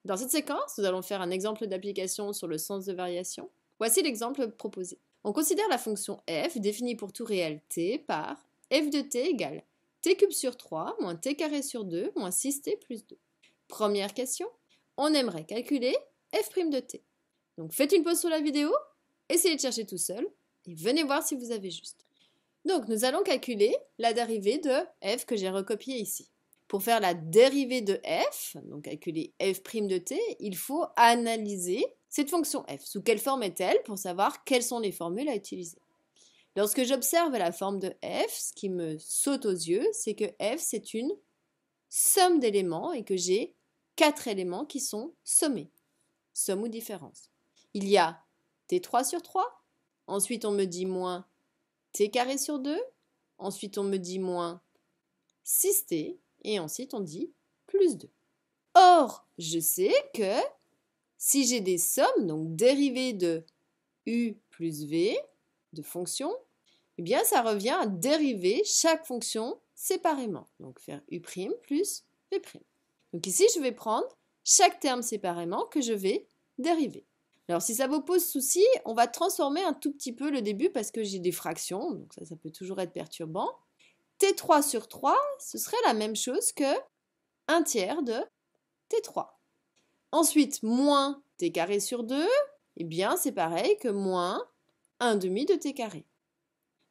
Dans cette séquence, nous allons faire un exemple d'application sur le sens de variation. Voici l'exemple proposé. On considère la fonction f définie pour tout réel t par f de t égale t cube sur 3 moins t carré sur 2 moins 6t plus 2. Première question, on aimerait calculer f' de t. Donc faites une pause sur la vidéo, essayez de chercher tout seul et venez voir si vous avez juste. Donc nous allons calculer la dérivée de f que j'ai recopiée ici. Pour faire la dérivée de f, donc calculer f' de t, il faut analyser cette fonction f. Sous quelle forme est-elle pour savoir quelles sont les formules à utiliser. Lorsque j'observe la forme de f, ce qui me saute aux yeux, c'est que f c'est une somme d'éléments et que j'ai 4 éléments qui sont sommés. Somme ou différence. Il y a t3 sur 3, ensuite on me dit moins t carré sur 2, ensuite on me dit moins 6t, et ensuite on dit plus 2. Or, je sais que si j'ai des sommes, donc dérivées de u plus v, de fonctions, eh bien ça revient à dériver chaque fonction séparément. Donc faire u' plus v'. Donc ici, je vais prendre chaque terme séparément que je vais dériver. Alors si ça vous pose souci, on va transformer un tout petit peu le début parce que j'ai des fractions, donc ça peut toujours être perturbant. t3 sur 3, ce serait la même chose que 1 tiers de t3. Ensuite, moins t carré sur 2, eh bien c'est pareil que moins 1 demi de t carré.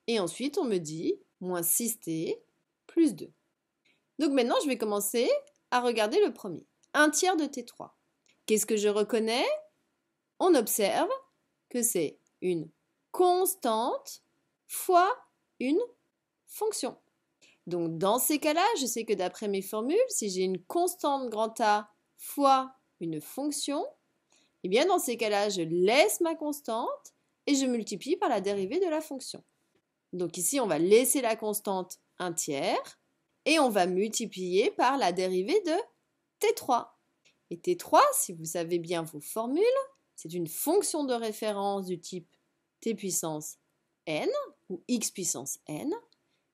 Et ensuite, on me dit moins 6t plus 2. Donc maintenant, je vais commencer à regarder le premier. 1 tiers de t3. Qu'est-ce que je reconnais? On observe que c'est une constante fois une fonction. Donc dans ces cas-là, je sais que d'après mes formules, si j'ai une constante grand A fois une fonction, eh bien dans ces cas-là, je laisse ma constante et je multiplie par la dérivée de la fonction. Donc ici, on va laisser la constante 1 tiers et on va multiplier par la dérivée de t3. Et t3, si vous savez bien vos formules, c'est une fonction de référence du type t puissance n ou x puissance n.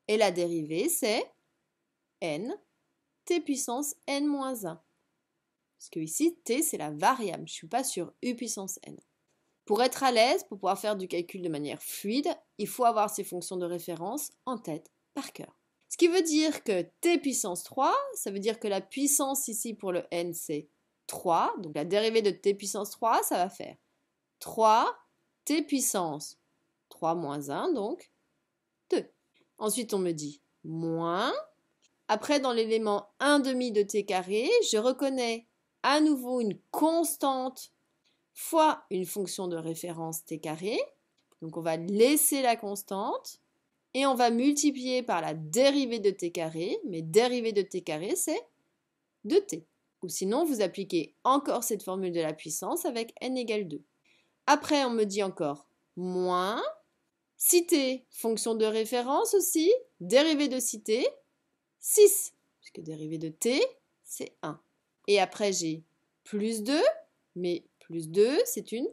Et la dérivée, c'est n t puissance n moins 1. Parce que ici, t, c'est la variable. Je ne suis pas sur u puissance n. Pour être à l'aise, pour pouvoir faire du calcul de manière fluide, il faut avoir ces fonctions de référence en tête par cœur. Ce qui veut dire que t puissance 3, ça veut dire que la puissance ici pour le n, c'est 3. Donc la dérivée de t puissance 3, ça va faire 3 t puissance 3 moins 1, donc 2. Ensuite, on me dit moins. Après, dans l'élément 1 demi de t carré, je reconnais à nouveau une constante fois une fonction de référence t carré. Donc on va laisser la constante et on va multiplier par la dérivée de t carré. Mais dérivée de t carré, c'est 2t. Ou sinon, vous appliquez encore cette formule de la puissance avec n égale 2. Après, on me dit encore moins 6t, fonction de référence aussi, dérivée de 6t, 6, puisque dérivée de t, c'est 1. Et après, j'ai plus 2, mais plus 2, c'est une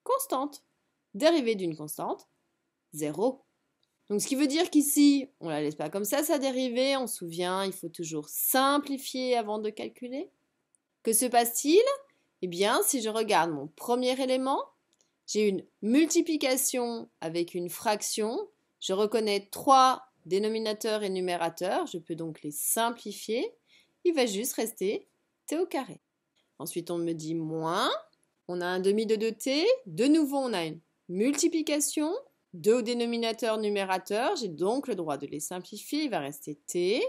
constante. Dérivée d'une constante, 0. Donc, ce qui veut dire qu'ici, on ne la laisse pas comme ça, sa dérivée. On se souvient, il faut toujours simplifier avant de calculer. Que se passe-t-il? Eh bien, si je regarde mon premier élément, j'ai une multiplication avec une fraction. Je reconnais 3 dénominateurs et numérateurs. Je peux donc les simplifier. Il va juste rester t au carré. Ensuite, on me dit moins. On a un demi de 2t. De nouveau, on a une multiplication. 2 au dénominateur, numérateur. J'ai donc le droit de les simplifier. Il va rester t.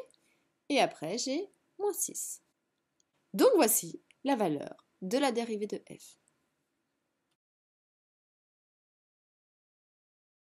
Et après, j'ai moins 6. Donc voici la valeur de la dérivée de f.